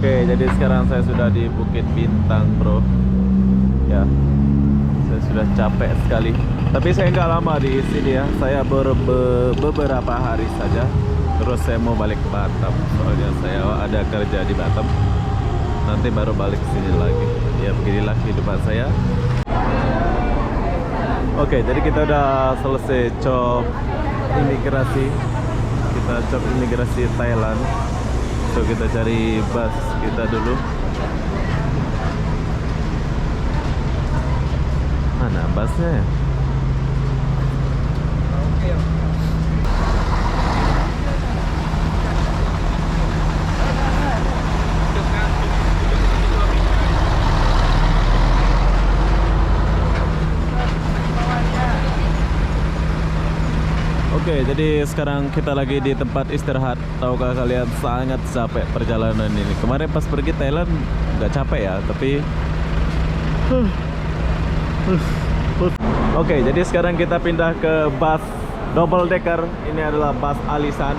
Oke, jadi sekarang saya sudah di Bukit Bintang, bro. Ya, saya sudah capek sekali. Tapi saya nggak lama di sini ya. Saya beberapa hari saja. Terus saya mau balik ke Batam. Soalnya saya ada kerja di Batam. Nanti baru balik ke sini lagi. Ya, beginilah kehidupan saya. Oke, jadi kita udah selesai cop imigrasi. Kita cop imigrasi Thailand. So kita cari bus kita dulu. Mana busnya ya? Oke, jadi sekarang kita lagi di tempat istirahat. Tahukah kalian, sangat capek perjalanan ini. Kemarin pas pergi Thailand nggak capek ya, tapi Oke, jadi sekarang kita pindah ke bus double decker. Ini adalah bus Alisan.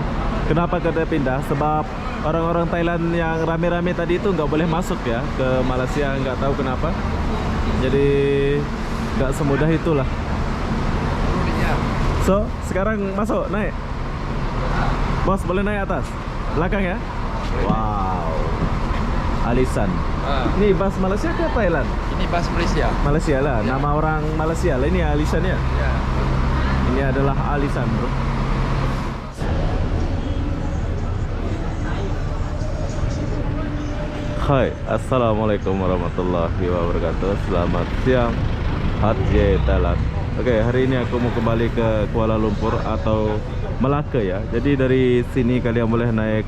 Kenapa kita pindah? Sebab orang-orang Thailand yang rame-rame tadi itu nggak boleh masuk ya ke Malaysia, nggak tahu kenapa. Jadi nggak semudah itulah. So, sekarang masuk, naik. Bos, boleh naik atas? Belakang ya? Wow. Alisan. Ini bus Malaysia ke Thailand? Ini bus Malaysia. Malaysia lah, nama orang Malaysia lah. Ini Alisan ya? Ya. Ini adalah Alisan, bro. Hai, assalamualaikum warahmatullahi wabarakatuh. Selamat siang, Hatje Thailand. Oke, hari ini aku mau kembali ke Kuala Lumpur atau Melaka ya. Jadi dari sini kalian boleh naik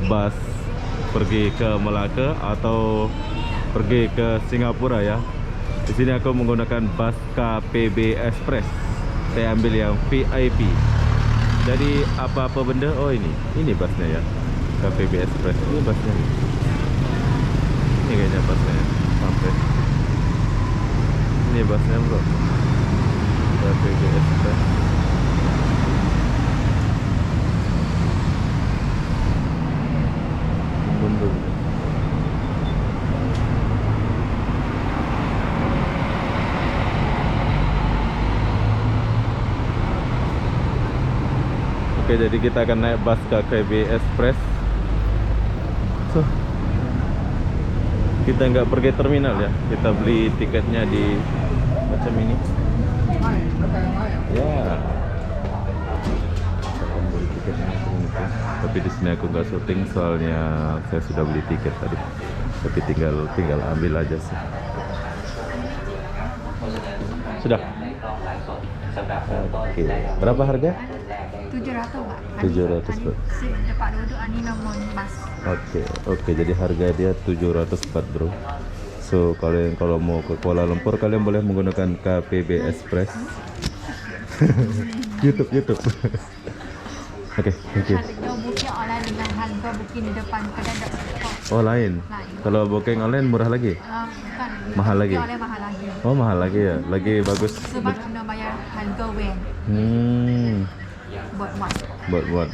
bus pergi ke Melaka atau pergi ke Singapura ya. Di sini aku menggunakan bus KPB Express. Saya ambil yang VIP. Jadi apa-apa benda, oh ini busnya ya. KPB Express. Ini busnya. Ini kayaknya busnya ya. Sampai. Ini busnya, bro. KPB Express. Mundur. Oke, jadi kita akan naik bus KPB Express. So, kita nggak pergi terminal ya. Kita beli tiketnya di macam ini. Ya. Beli tiketnya ini. Tapi di sini aku nggak syuting soalnya saya sudah beli tiket tadi. Tapi tinggal ambil aja sih. Sudah. Oke. Berapa harga? 700 Pak. 700 Pak. Dapat duduk ani nomor bas. Oke, jadi harga dia 700 Baht, bro. So, kalian kalau mau ke Kuala Lumpur kalian boleh menggunakan KPB Express. YouTube. Oke, thank you. Harga booking online dengan harga booking di depan kedai Oh, lain. Kalau booking online murah lagi? bukan. Mahal lagi? Booking online mahal lagi. Oh, mahal lagi ya. Lagi bagus. Sebab kena bayar harga van Buat.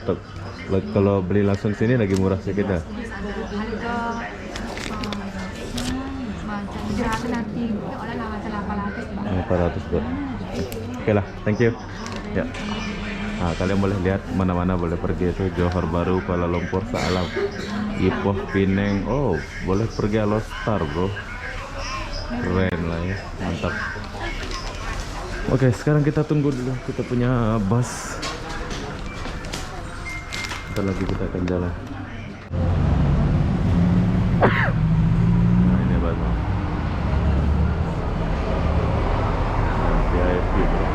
Kalau beli langsung sini lagi murah sedikit dah. Harga macam 700 nanti online lah macam 800 Pak. 400 Baht. Oke lah, thank you. Ya. Nah, kalian boleh lihat mana-mana boleh pergi itu Johor Bahru, Kuala Lumpur, Saalam, Ipoh, Penang. Oh, boleh pergi Alostar, bro. Keren lah ya, mantap. Oke, sekarang kita tunggu dulu. Kita punya bus. Bentar lagi kita akan jalan. Nah, ini bus. VIP, bro.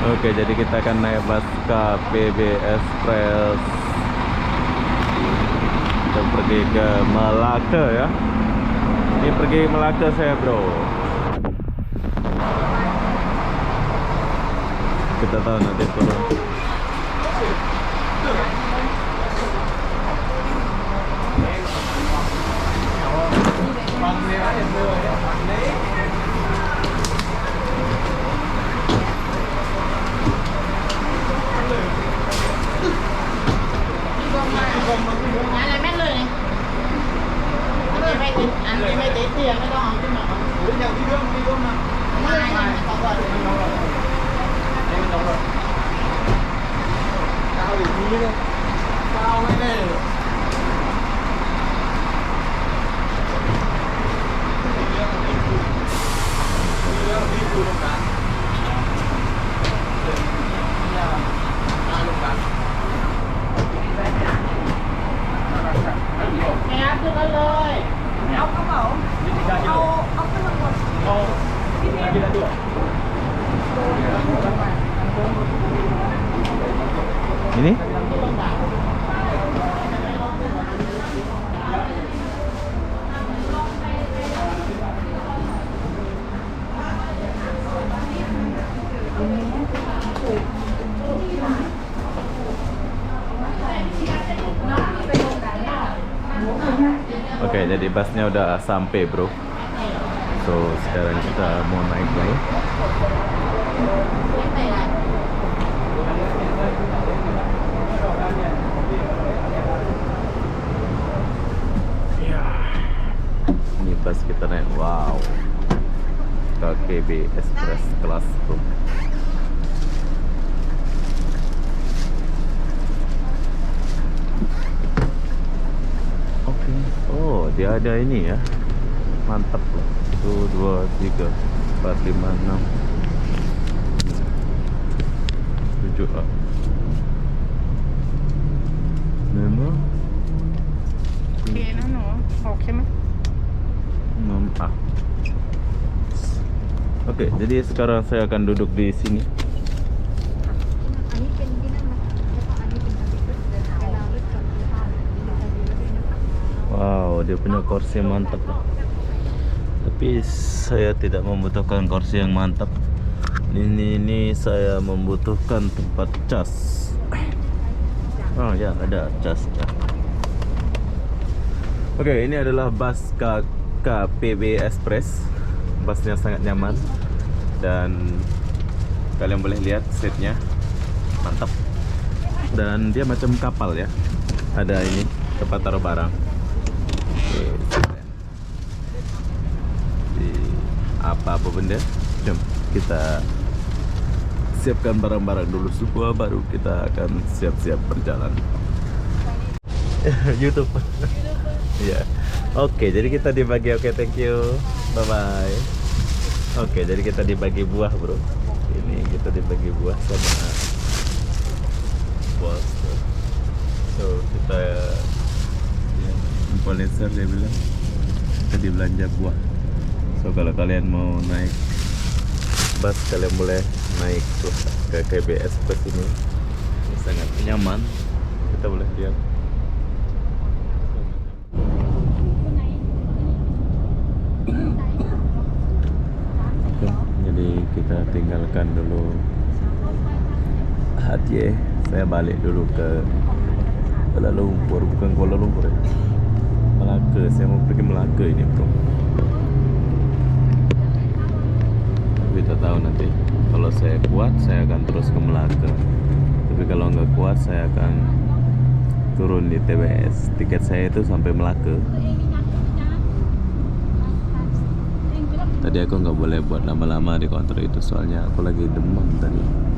Oke, jadi kita akan naik bus KPB Express. Kita pergi ke Melaka ya. Ini pergi Melaka saya, bro. Kita tahu nanti turun. anh đi mấy tỷ tiền cái đó không chứ mà bữa giờ đi luôn mà mai không rồi em đâu rồi cao thì đi đi cao cái này nghe cứ lên lời ông có bảo ông cứ lên một Ini? Oke, jadi busnya udah sampai, bro. So, sekarang kita mau naik lagi. Ya. Ini bus kita naik. Wow. KKB Express kelas, bro. Oke. Oh, dia ada ini ya. Mantap loh. 1, 2, 3, 4, 5, 6 7 A. Memang นะหนู6ใช่ไหม 6 A. Oke, jadi sekarang saya akan duduk di sini. อันนี้เป็นที่นั่งนะคะแล้วก็อันนี้เป็นที่นั่งเดินทางเราเลือกก่อนที่บ้านมีการดูด้วยนะคะ Wow, dia punya kursi mantap lah. Tapi saya tidak membutuhkan kursi yang mantap. Ini saya membutuhkan tempat cas. Oh ya, ada cas ya. Oke, ini adalah bus KKPB Express. Busnya sangat nyaman dan kalian boleh lihat seatnya mantap. Dan dia macam kapal ya. Ada ini tempat taruh barang. Oke, apa-apa benda, jom kita siapkan barang-barang dulu semua, baru kita akan siap-siap berjalan. YouTube. Ya. Oke, jadi kita dibagi. Oke, thank you, bye bye. Oke, jadi kita dibagi buah, bro. Ini kita dibagi buah sama bos. So kita influencer dia bilang kita belanja buah. So kalau kalian mau naik bus, kalian boleh naik tuh ke KBS Express ini. Ini sangat nyaman. Kita boleh lihat. Oke, jadi kita tinggalkan dulu HJ. Saya balik dulu ke Kuala Lumpur, bukan Kuala Lumpur ya. Melaka, saya mau pergi Melaka ini, bro. Kita tahu nanti kalau saya kuat saya akan terus ke Melaka, tapi kalau nggak kuat saya akan turun di TBS. Tiket saya itu sampai Melaka. Tadi aku nggak boleh buat lama-lama di counter itu soalnya aku lagi demam tadi.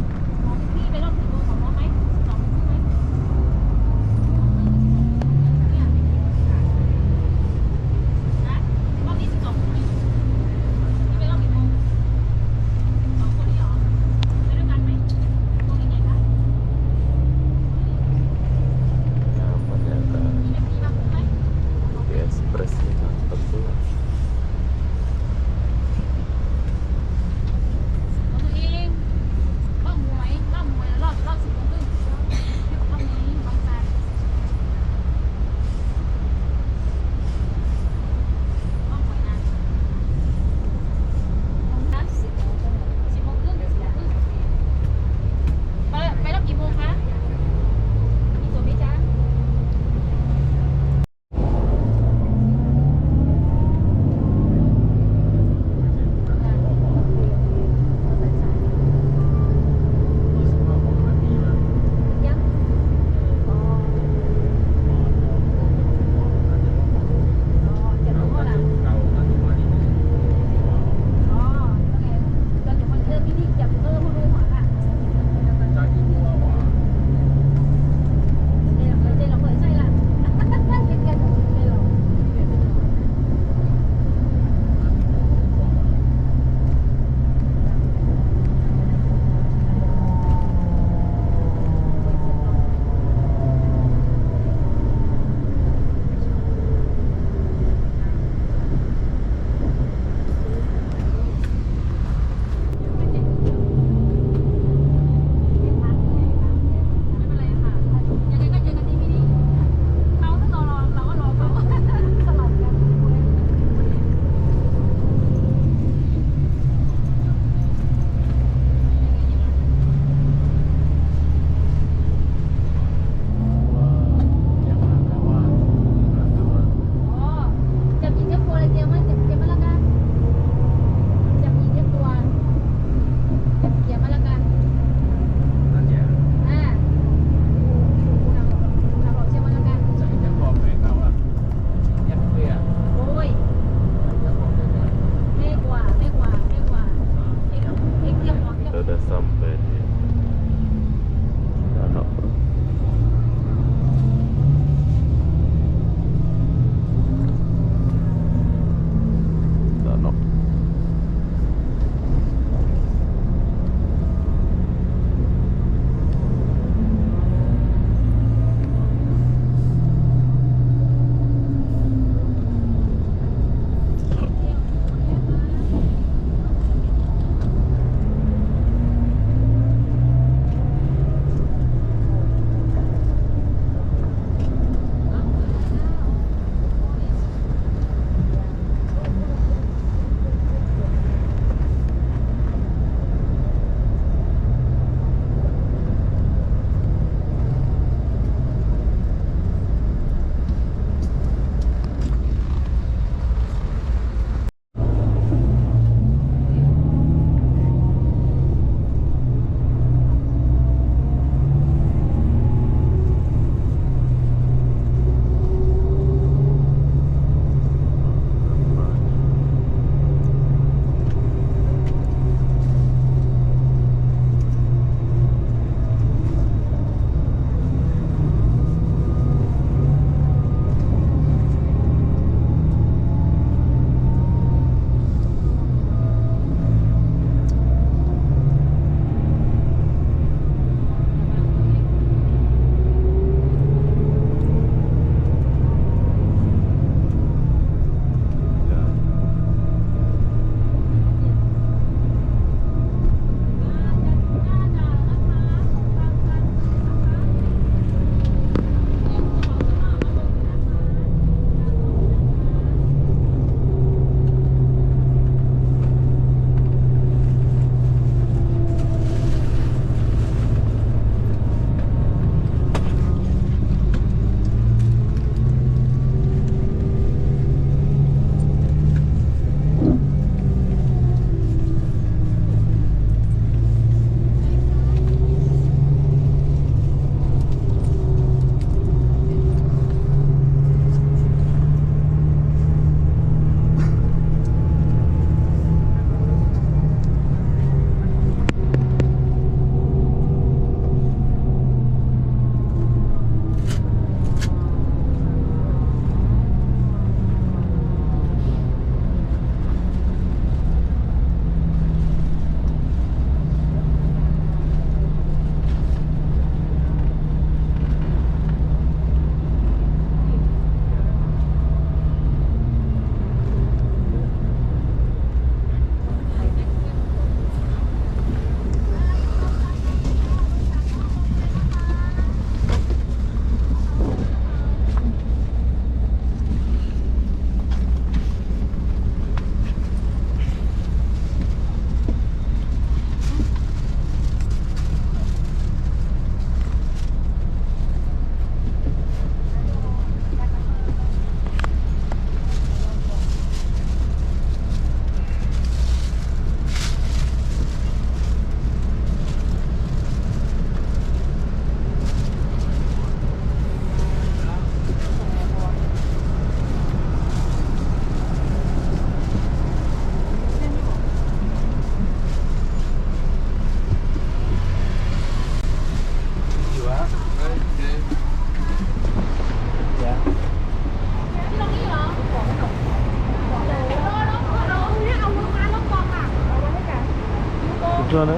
mana?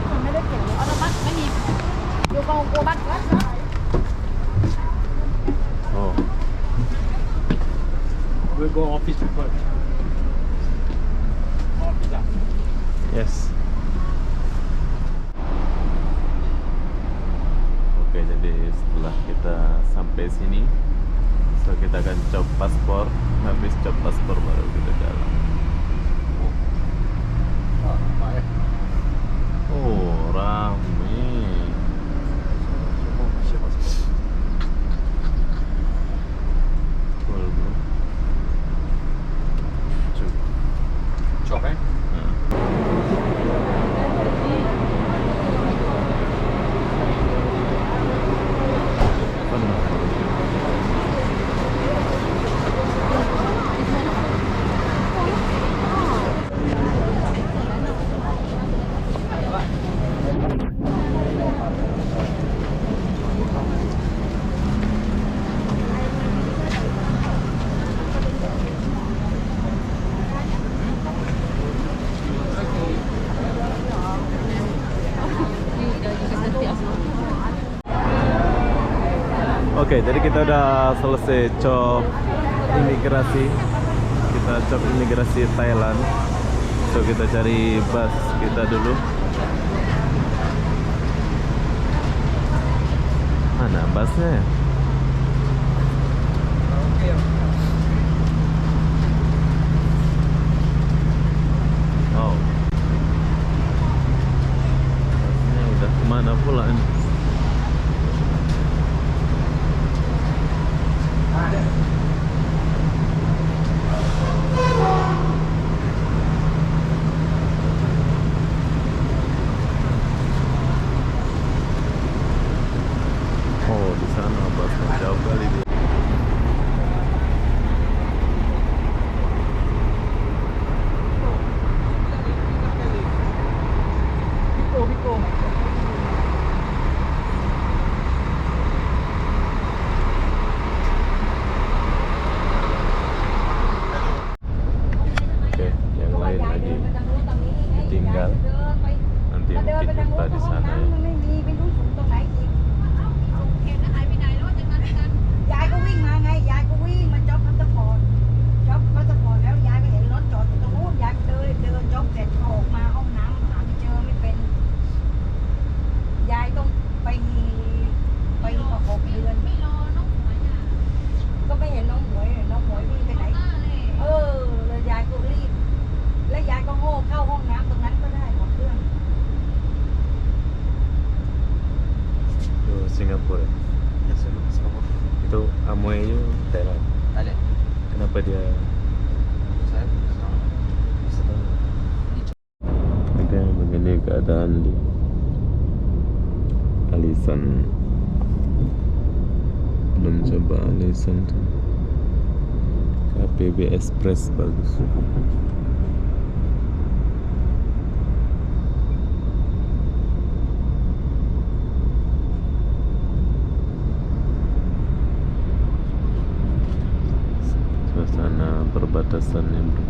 มันไม่ได้เขียนเลยเอารถบัสไม่มีอยู่กองกลัวบัส Oh. We'll go office first. Office ah. Yes. Oke, jadi setelah kita sampai sini, so kita akan cop paspor. Habis cop paspor baru kita jalan. Oh, rame. Full bro. Cuk. Chop eh? Oke, jadi kita udah selesai cop imigrasi. Kita cop imigrasi Thailand. So kita cari bus kita dulu. Mana busnya ya? Oh. Busnya udah kemana pula ini? Oh, di sana busnya jauh kali dia. Oke, yang lain lagi ditinggal. Nanti mungkin kita di sana ya. มันไม่มีไม่รู้ถุงตรงไหนอีกเห็นแล้วหายไปไหนแล้วจากนั้นกันยายก็วิ่งมาไงยายก็วิ่งมาจ็อบพัสปอร์ตแล้วยายก็เห็นรถจอดอยู่ตรงนู้นยายก็เดินจ็อบเสร็จออกมาห้องน้ำหาไม่เจอไม่เป็นยายต้องไปประกบเดือนไม่รอน้องหมวยอ่ะก็ไม่เห็นน้องหมวยวิ่งไปไหนเลยยายก็รีบและยายก็โง่เข้าห้องน้ำตรงนั้นก็ได้หมดเรื่อง Itu Singapura. Ya, Singapura. Itu Amoy itu Thailand. Thailand. Kenapa dia Saya Oke, begini keadaan di Alisan. Belum coba Alisan tuh. KPB Express bagus. Suasana perbatasannya bro.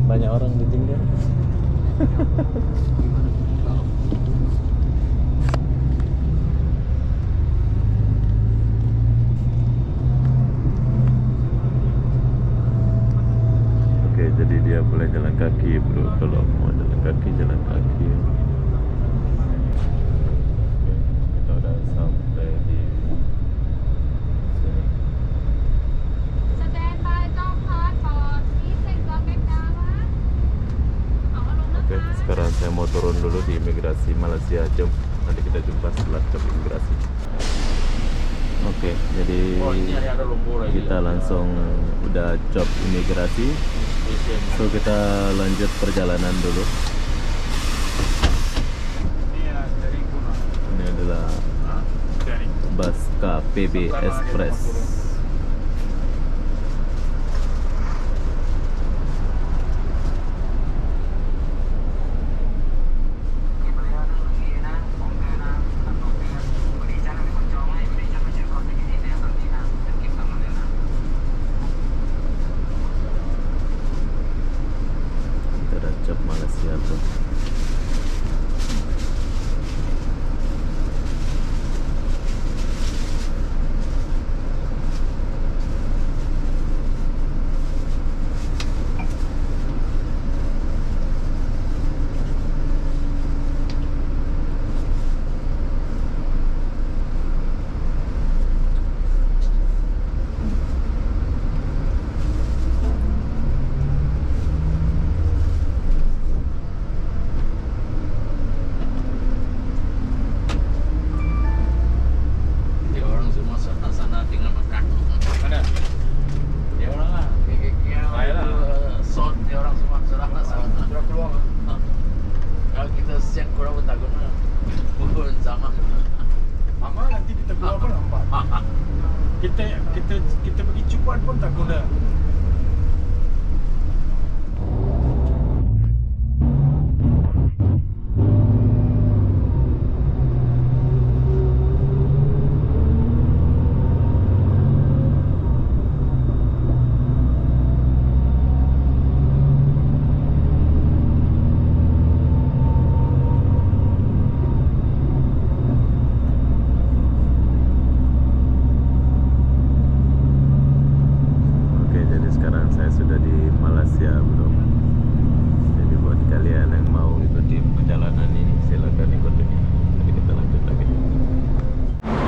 Banyak orang ditinggal. Oke, jadi dia boleh jalan kaki bro. Kalau mau jalan kaki, jalan kaki. Oke, kita udah sampai di sini. Ya jom, nanti kita jumpa setelah job imigrasi. Oke, jadi ada lumpur lagi. kita langsung udah job imigrasi. So kita lanjut perjalanan dulu. Ini adalah bus KPB Express. Kita dah job Malaysia tuh. Dia orang semua sana tinggal makan. Mana? Dia orang lah. Sot dia orang semua sana. Sudah keluar. Kalau kita siang kurang bertakun lah. Bukan sama. Mama nanti kita keluar pun nampak. Kita pergi cukup pun tak guna. Oke, jadi sekarang saya sudah di Malaysia, bro. Jadi buat kalian yang mau ikuti perjalanan ini, silakan ikuti. Jadi kita lanjut lagi.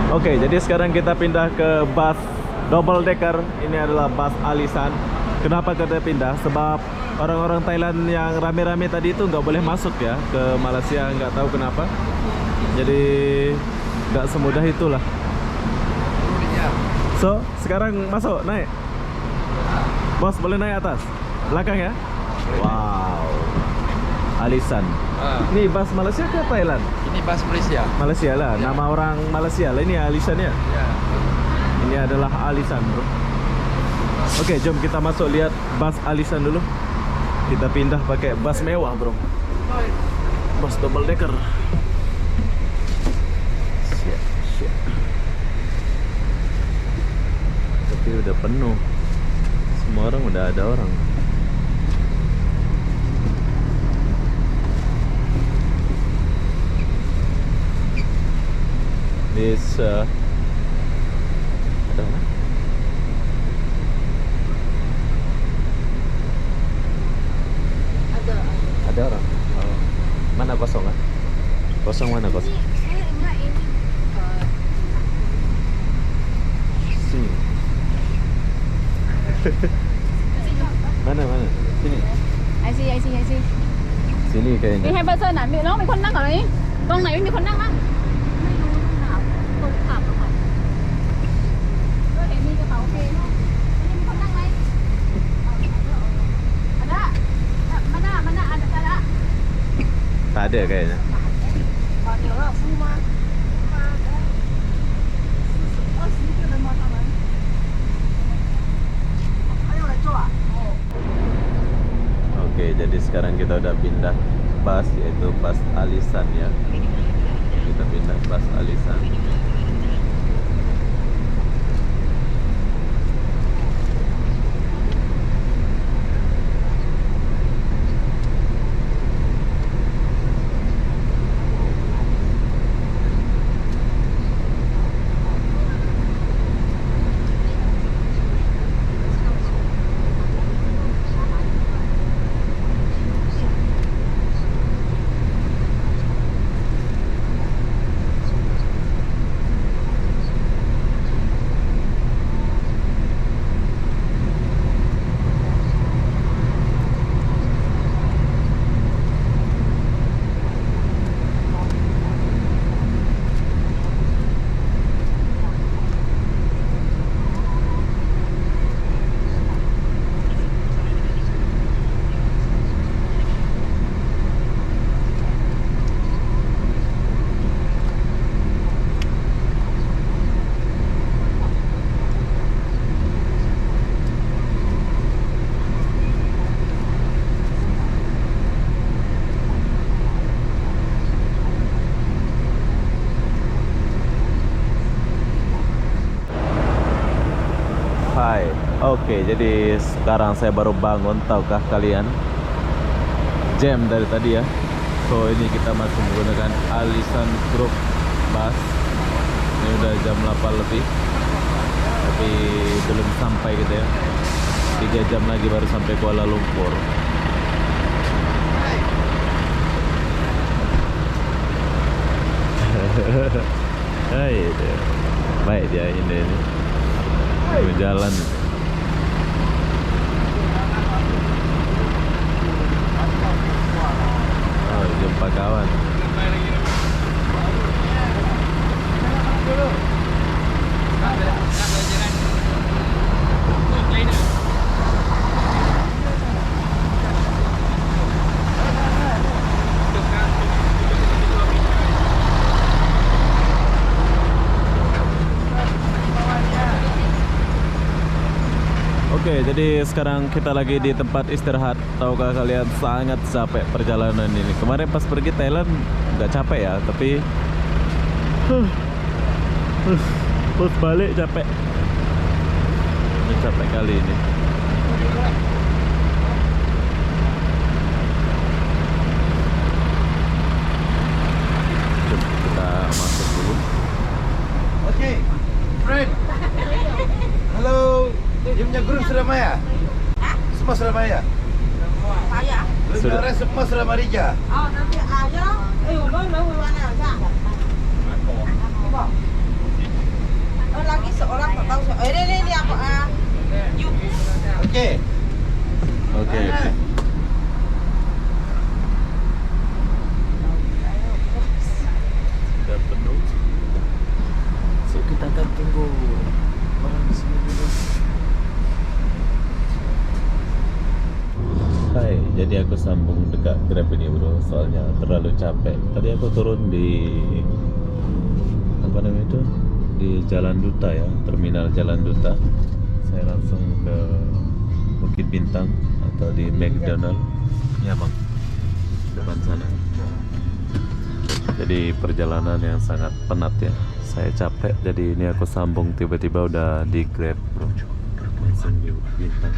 Oke, jadi sekarang kita pindah ke bus double decker. Ini adalah bus Alisan. Kenapa kita pindah? Sebab orang-orang Thailand yang rame-rame tadi itu nggak boleh masuk ya ke Malaysia, nggak tahu kenapa. Jadi nggak semudah itulah. So, sekarang masuk, naik. Bos, boleh naik atas? Belakang ya? Wow. Alisan. Ini bus Malaysia ke Thailand? Ini bas Malaysia. Malaysia lah, nama orang Malaysia lah. Ini Alisan ya? Ya. Ini adalah Alisan, bro. Oke, jom kita masuk lihat bus Alisan dulu. Kita pindah pakai bus mewah, bro. Bus double decker. Siap, siap. Tapi udah penuh. Semua orang udah ada orang. This ada mana? Ada orang. Oh. Mana kosong kan? Kosong mana kosong? Sini. Mana? Sini. I see. Sini 你 kayaknya. ให้เบอร์เซอร์น่ะมีน้องมีคนนั่งก่อนนี้ตรงไหนไม่มีคนนั่งมั้งไม่รู้ตรงขับอะค่ะก็เห็นมีกระเป๋าเปเนาะไม่มีคนนั่งไหมada Tak ada kayaknya. Oke, jadi sekarang kita udah pindah bus, yaitu bus Alisan ya. Kita pindah bus Alisan. Oke, jadi sekarang saya baru bangun, tahukah kalian? Jam dari tadi ya. So ini kita masih menggunakan Alisan Group Bus. Ini udah jam 8 lebih, tapi belum sampai gitu ya. 3 jam lagi baru sampai Kuala Lumpur. Hai, baik dia ini berjalan. Oh, jumpa kawan. Oke, jadi sekarang kita lagi di tempat istirahat. Tahukah kalian, sangat capek perjalanan ini. Kemarin pas pergi Thailand nggak capek ya, tapi pas balik capek. Ini capek kali ini. Jom kita masuk dulu. Okey, friend. Halo, dia punya grup sudah maya? Semua sudah maya? Saya. Sudah. Sudah semua sudah Marija. Oh, nanti aja. Mana aja. Lagi seorang tak tahu. Ini apa? You. Okey. Oke. Sudah penuh. So kita akan tunggu orang di sini dulu. Hai, jadi aku sambung dekat Grab ini bro, soalnya terlalu capek. Tadi aku turun di apa namanya itu, di Jalan Duta ya, terminal Jalan Duta. Saya langsung ke Bukit Bintang atau di McDonald. Ya bang, depan sana. Jadi perjalanan yang sangat penat ya. Saya capek, jadi ini aku sambung tiba-tiba udah di Grab bro. Langsung di Bukit Bintang.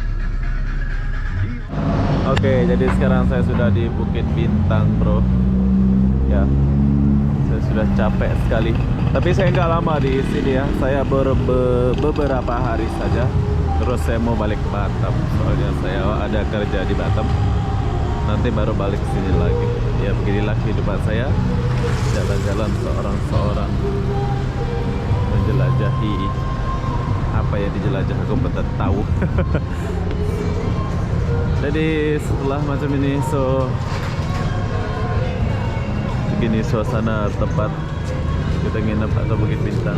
Oke, jadi sekarang saya sudah di Bukit Bintang bro. Ya, saya sudah capek sekali. Tapi saya nggak lama di sini ya. Saya beberapa hari saja. Terus saya mau balik ke Batam. Soalnya saya ada kerja di Batam. Nanti baru balik ke sini lagi. Ya beginilah kehidupan saya. Jalan-jalan seorang-seorang, menjelajahi apa yang dijelajah aku betul tahu. Jadi setelah macam ini, so begini suasana tempat kita nginep atau Bukit Bintang.